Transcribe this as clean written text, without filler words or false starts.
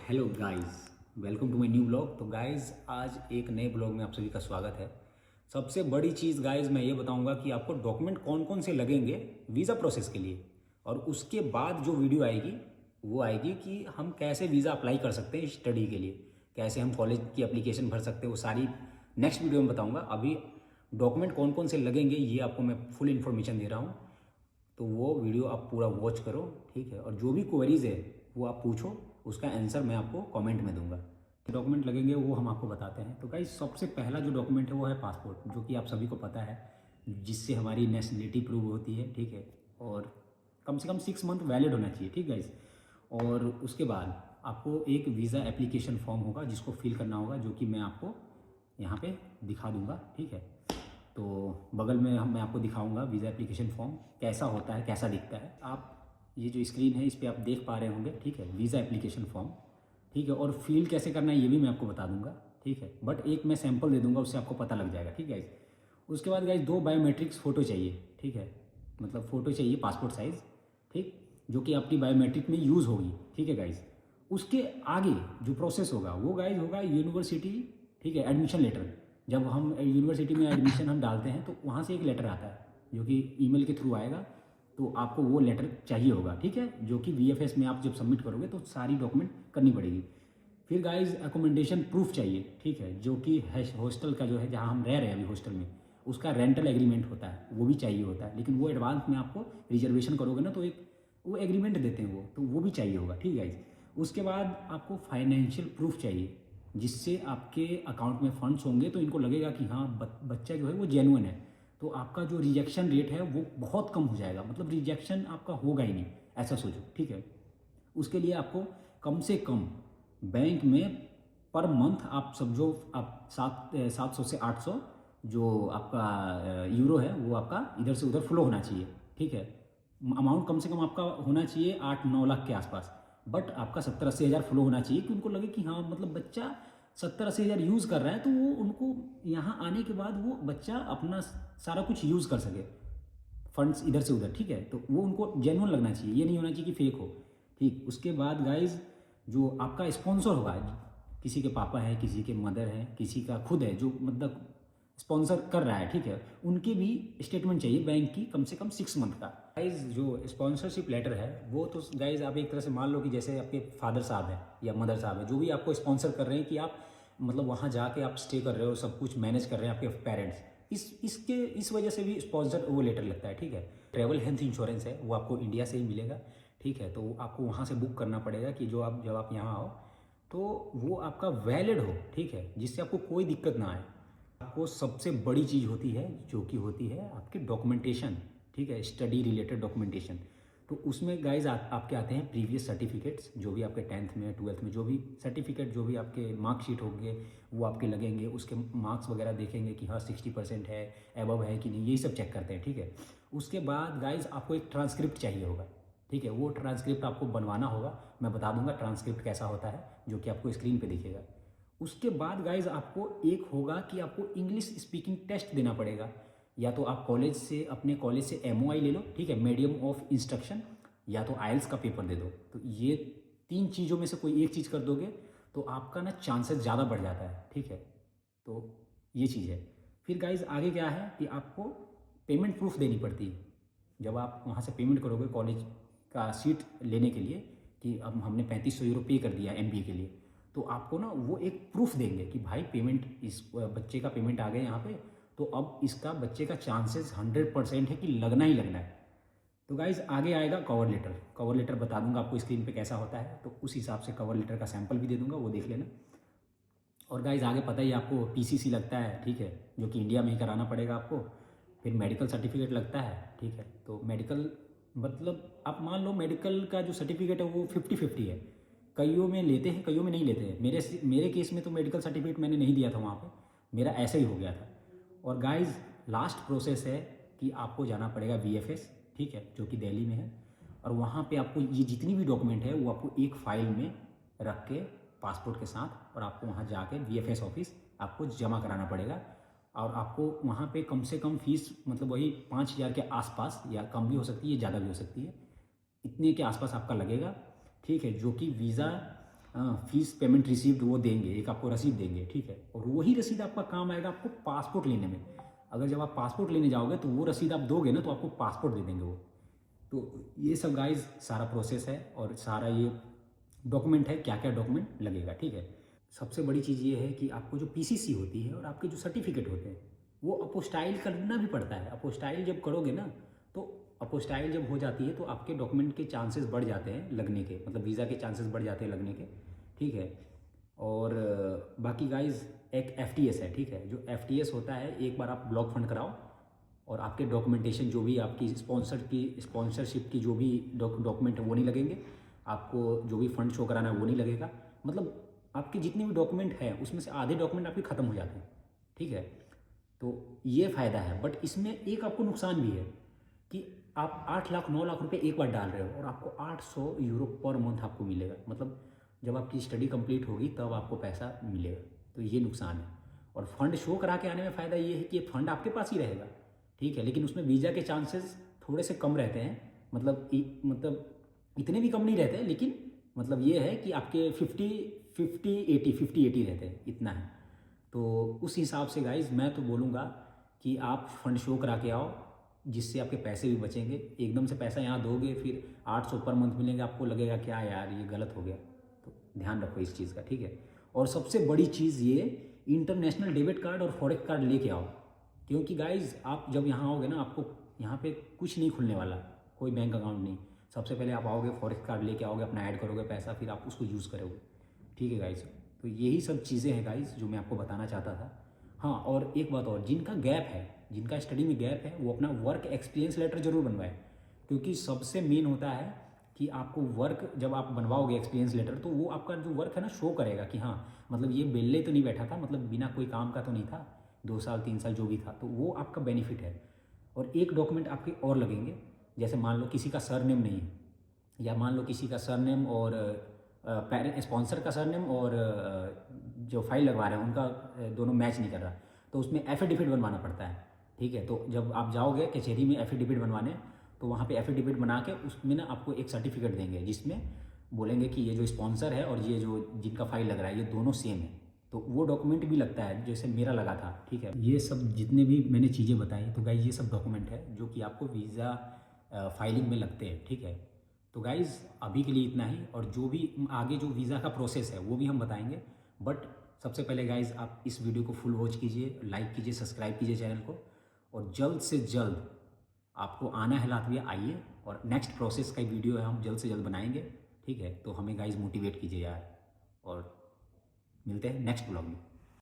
Hello guys, welcome to my new blog. तो guys आज एक नए ब्लॉग में आप सभी का स्वागत है। सबसे बड़ी चीज़ गाइस मैं ये बताऊंगा कि आपको डॉक्यूमेंट कौन कौन से लगेंगे वीज़ा प्रोसेस के लिए, और उसके बाद जो वीडियो आएगी वो आएगी कि हम कैसे वीज़ा अप्लाई कर सकते हैं स्टडी के लिए, कैसे हम कॉलेज की एप्लीकेशन भर सकते हैं, वो सारी नेक्स्ट वीडियो में बताऊँगा। अभी डॉक्यूमेंट कौन कौन से लगेंगे ये आपको मैं फुल इन्फॉर्मेशन दे रहा हूँ, तो वो वीडियो आप पूरा वॉच करो, ठीक है। और जो भी क्वेरीज है वो आप पूछो, उसका आंसर मैं आपको कमेंट में दूंगा। डॉक्यूमेंट लगेंगे वो हम आपको बताते हैं। तो गाइस सबसे पहला जो डॉक्यूमेंट है वो है पासपोर्ट, जो कि आप सभी को पता है, जिससे हमारी नेशनलिटी प्रूव होती है, ठीक है। और कम से कम 6 मंथ वैलिड होना चाहिए, ठीक गाइस। और उसके बाद आपको एक वीज़ा एप्लीकेशन फॉर्म होगा जिसको फिल करना होगा, जो कि मैं आपको यहाँ पे दिखा दूंगा, ठीक है। तो बगल में मैं आपको दिखाऊंगा वीज़ा एप्लीकेशन फॉर्म कैसा होता है, कैसा दिखता है। आप ये जो स्क्रीन है इस पर आप देख पा रहे होंगे, ठीक है, वीज़ा एप्लीकेशन फॉर्म, ठीक है। और फिल कैसे करना है ये भी मैं आपको बता दूंगा, ठीक है। बट एक मैं सैंपल दे दूंगा, उससे आपको पता लग जाएगा, ठीक है। उसके बाद गाइज 2 बायोमेट्रिक्स फ़ोटो चाहिए, ठीक है। मतलब फ़ोटो चाहिए पासपोर्ट साइज़, ठीक, जो कि आपकी बायोमेट्रिक में यूज़ होगी, ठीक है गाइज। उसके आगे जो प्रोसेस होगा वो गाइज होगा यूनिवर्सिटी, ठीक है, एडमिशन लेटर। जब हम यूनिवर्सिटी में एडमिशन हम डालते हैं तो वहाँ से एक लेटर आता है जो कि ईमेल के थ्रू आएगा, तो आपको वो लेटर चाहिए होगा, ठीक है, जो कि वीएफएस में आप जब सबमिट करोगे तो सारी डॉक्यूमेंट करनी पड़ेगी। फिर गाइज अकोमोडेशन प्रूफ चाहिए, ठीक है, जो कि हॉस्टल का जो है जहाँ हम रह रहे हैं अभी हॉस्टल में, उसका रेंटल एग्रीमेंट होता है, वो भी चाहिए होता है। लेकिन वो एडवांस में आपको रिजर्वेशन करोगे ना तो एक वो एग्रीमेंट देते हैं, वो भी चाहिए होगा, ठीक है गाइज। उसके बाद आपको फाइनेंशियल प्रूफ चाहिए, जिससे आपके अकाउंट में फंड्स होंगे तो इनको लगेगा कि हाँ बच्चा जो है वो जेन्युइन है, तो आपका जो रिजेक्शन रेट है वो बहुत कम हो जाएगा। मतलब रिजेक्शन आपका होगा ही नहीं, ऐसा सोचो, ठीक है। उसके लिए आपको कम से कम बैंक में पर मंथ आप समझो आप 700 से 800 जो आपका यूरो है वो आपका इधर से उधर फ्लो होना चाहिए, ठीक है। अमाउंट कम से कम आपका होना चाहिए 8-9 लाख के आसपास। बट आपका 70-80 हज़ार फ्लो होना चाहिए कि उनको लगे कि हाँ मतलब बच्चा 70-80 हज़ार यूज़ कर रहा है, तो वो उनको यहाँ आने के बाद वो बच्चा अपना सारा कुछ यूज़ कर सके, फंड्स इधर से उधर, ठीक है। तो वो उनको जेन्युइन लगना चाहिए, ये नहीं होना चाहिए कि फेक हो, ठीक। उसके बाद गाइज जो आपका स्पॉन्सर होगा, किसी के पापा है, किसी के मदर है, किसी का खुद है जो मतलब स्पॉन्सर कर रहा है, ठीक है, उनके भी स्टेटमेंट चाहिए बैंक की कम से कम 6 मंथ का। गाइज जो स्पॉन्सरशिप लेटर है वो तो गाइज आप एक तरह से मान लो कि जैसे आपके फादर साहब है या मदर साहब है, जो भी आपको स्पॉन्सर कर रहे हैं कि आप मतलब वहाँ जाके आप स्टे कर रहे हो, सब कुछ मैनेज कर रहे हैं आपके पेरेंट्स, इस वजह से भी स्पॉन्सर वो लेटर लगता है, ठीक है। ट्रैवल हेल्थ इंश्योरेंस है वो आपको इंडिया से ही मिलेगा, ठीक है। तो आपको वहाँ से बुक करना पड़ेगा कि जब आप यहाँ आओ तो वो आपका वैलिड हो, ठीक है, जिससे आपको कोई दिक्कत ना आए। आपको सबसे बड़ी चीज़ होती है जो कि होती है आपकी डॉक्यूमेंटेशन, ठीक है, स्टडी रिलेटेड डॉक्यूमेंटेशन। तो उसमें गाइज आपके आते हैं प्रीवियस सर्टिफिकेट्स, जो भी आपके 10th में 12th में जो भी सर्टिफिकेट, जो भी आपके मार्कशीट होंगे वो आपके लगेंगे। उसके मार्क्स वगैरह देखेंगे कि हाँ 60% है, एबव है कि नहीं, यही सब चेक करते हैं, ठीक है। उसके बाद गाइज आपको एक ट्रांसक्रिप्ट चाहिए होगा, ठीक है। वो ट्रांसक्रिप्ट आपको बनवाना होगा, मैं बता दूंगा ट्रांसक्रिप्ट कैसा होता है, जो कि आपको स्क्रीन पे दिखेगा। उसके बाद गाइज आपको एक होगा कि आपको इंग्लिश स्पीकिंग टेस्ट देना पड़ेगा, या तो आप कॉलेज से अपने कॉलेज से MOI ले लो, ठीक है, मीडियम ऑफ इंस्ट्रक्शन, या तो IELTS का पेपर दे दो। तो ये 3 चीज़ों में से कोई एक चीज़ कर दोगे तो आपका ना चांसेस ज़्यादा बढ़ जाता है, ठीक है। तो ये चीज़ है। फिर गाइज आगे क्या है कि आपको पेमेंट प्रूफ देनी पड़ती है जब आप वहाँ से पेमेंट करोगे कॉलेज का सीट लेने के लिए, कि अब हमने 3500 यूरो पे कर दिया MBA के लिए, तो आपको ना वो एक प्रूफ देंगे कि भाई पेमेंट, इस बच्चे का पेमेंट आ गया यहाँ पे, तो अब इसका बच्चे का चांसेस 100% है कि लगना ही लगना है। तो गाइज आगे आएगा कवर लेटर। कवर लेटर बता दूंगा आपको स्क्रीन पे कैसा होता है, तो उस हिसाब से कवर लेटर का सैंपल भी दे दूंगा, वो देख लेना। और गाइज आगे पता ही आपको PCC लगता है, ठीक है, जो कि इंडिया में ही कराना पड़ेगा आपको। फिर मेडिकल सर्टिफिकेट लगता है, ठीक है। तो मेडिकल मतलब आप मान लो मेडिकल का जो सर्टिफिकेट है वो 50-50 है, कईयों में लेते हैं कईयों में नहीं लेते हैं। मेरे केस में तो मेडिकल सर्टिफिकेट मैंने नहीं दिया था वहाँ पे, मेरा ऐसा ही हो गया था। और गाइज लास्ट प्रोसेस है कि आपको जाना पड़ेगा VFS, ठीक है, जो कि दिल्ली में है। और वहाँ पे आपको ये जितनी भी डॉक्यूमेंट है वो आपको एक फाइल में रख के पासपोर्ट के साथ, और आपको वहाँ जाके VFS ऑफिस आपको जमा कराना पड़ेगा। और आपको वहाँ पे कम से कम फीस मतलब वही 5,000 के आसपास, या कम भी हो सकती है ज़्यादा भी हो सकती है, इतने के आसपास आपका लगेगा, ठीक है। जो कि वीज़ा फीस पेमेंट रिसीव्ड वो देंगे, एक आपको रसीद देंगे, ठीक है। और वही रसीद आपका काम आएगा आपको पासपोर्ट लेने में। अगर जब आप पासपोर्ट लेने जाओगे तो वो रसीद आप दोगे ना, तो आपको पासपोर्ट दे देंगे वो। तो ये सब गाइज सारा प्रोसेस है और सारा ये डॉक्यूमेंट है, क्या क्या डॉक्यूमेंट लगेगा, ठीक है। सबसे बड़ी चीज़ ये है कि आपको जो पीसीसी होती है और आपके जो सर्टिफिकेट होते हैं वो अपोस्टाइल करना भी पड़ता है। अपोस्टाइल जब करोगे ना, तो अपोस्टाइल जब हो जाती है तो आपके डॉक्यूमेंट के चांसेस बढ़ जाते हैं लगने के, मतलब वीज़ा के चांसेस बढ़ जाते हैं लगने के, ठीक है। और बाकी गाइज एक एफटीएस है, ठीक है। जो एफटीएस होता है, एक बार आप ब्लॉक फंड कराओ और आपके डॉक्यूमेंटेशन जो भी आपकी स्पॉन्सरशिप की जो भी डॉक्यूमेंट है वो नहीं लगेंगे, आपको जो भी फंड शो कराना है वो नहीं लगेगा। मतलब आपके जितने भी डॉक्यूमेंट हैं उसमें से आधे डॉक्यूमेंट आपके ख़त्म हो जाते हैं, ठीक है। तो ये फ़ायदा है। बट इसमें एक आपको नुकसान भी है कि आप 8 लाख 9 लाख रुपए एक बार डाल रहे हो और आपको 800 यूरो पर मंथ आपको मिलेगा। मतलब जब आपकी स्टडी कंप्लीट होगी तब आपको पैसा मिलेगा, तो ये नुकसान है। और फंड शो करा के आने में फ़ायदा ये है कि ये फंड आपके पास ही रहेगा, ठीक है। लेकिन उसमें वीज़ा के चांसेस थोड़े से कम रहते हैं, मतलब इतने भी कम नहीं रहते, लेकिन मतलब ये है कि आपके 50-80 रहते हैं, इतना है। तो उस हिसाब से गाइज मैं तो बोलूँगा कि आप फंड शो करा के आओ, जिससे आपके पैसे भी बचेंगे। एकदम से पैसा यहाँ दोगे फिर 800 पर मंथ मिलेंगे, आपको लगेगा क्या यार ये गलत हो गया। तो ध्यान रखो इस चीज़ का, ठीक है। और सबसे बड़ी चीज़ ये, इंटरनेशनल डेबिट कार्ड और फॉरेक्स कार्ड लेके आओ, क्योंकि गाइज आप जब यहाँ आओगे ना, आपको यहाँ पे कुछ नहीं खुलने वाला, कोई बैंक अकाउंट नहीं। सबसे पहले आप आओगे, फॉरेक्स कार्ड लेके आओगे, अपना ऐड करोगे पैसा, फिर आप उसको यूज़ करोगे, ठीक है गाइज। तो यही सब चीज़ें हैं गाइज जो मैं आपको बताना चाहता था। हाँ, और एक बात और, जिनका गैप है, जिनका स्टडी में गैप है, वो अपना वर्क एक्सपीरियंस लेटर जरूर बनवाए, क्योंकि सबसे मेन होता है कि आपको वर्क जब आप बनवाओगे एक्सपीरियंस लेटर, तो वो आपका जो वर्क है ना शो करेगा कि हाँ मतलब ये बेल्ले तो नहीं बैठा था, मतलब बिना कोई काम का तो नहीं था, 2 साल 3 साल जो भी था, तो वो आपका बेनिफिट है। और एक डॉक्यूमेंट आपके और लगेंगे, जैसे मान लो किसी का सरनेम नहीं है, या मान लो किसी का सरनेम और स्पॉन्सर का सरनेम और जो फाइल लगवा रहे हैं उनका दोनों मैच नहीं कर रहा, तो उसमें एफिडेविट बनवाना पड़ता है, ठीक है। तो जब आप जाओगे कचहरी में एफिडेविट बनवाने, तो वहाँ पे एफिडेविट बना के उसमें ना आपको एक सर्टिफिकेट देंगे, जिसमें बोलेंगे कि ये जो स्पॉन्सर है और ये जो जिनका फाइल लग रहा है ये दोनों सेम है। तो वो डॉक्यूमेंट भी लगता है, जैसे मेरा लगा था, ठीक है। ये सब जितने भी मैंने चीज़ें बताई, तो गाइज ये सब डॉक्यूमेंट है जो कि आपको वीज़ा फाइलिंग में लगते हैं, ठीक है। तो गाइज़ अभी के लिए इतना ही, और जो भी आगे जो वीज़ा का प्रोसेस है वो भी हम बताएंगे। बट सबसे पहले गाइज़ आप इस वीडियो को फुल वॉच कीजिए, लाइक कीजिए, सब्सक्राइब कीजिए चैनल को, और जल्द से जल्द आपको आना है लातविया, आइए। और नेक्स्ट प्रोसेस का वीडियो है हम जल्द से जल्द बनाएंगे, ठीक है। तो हमें गाइज़ मोटिवेट कीजिए यार, और मिलते हैं नेक्स्ट ब्लॉग में।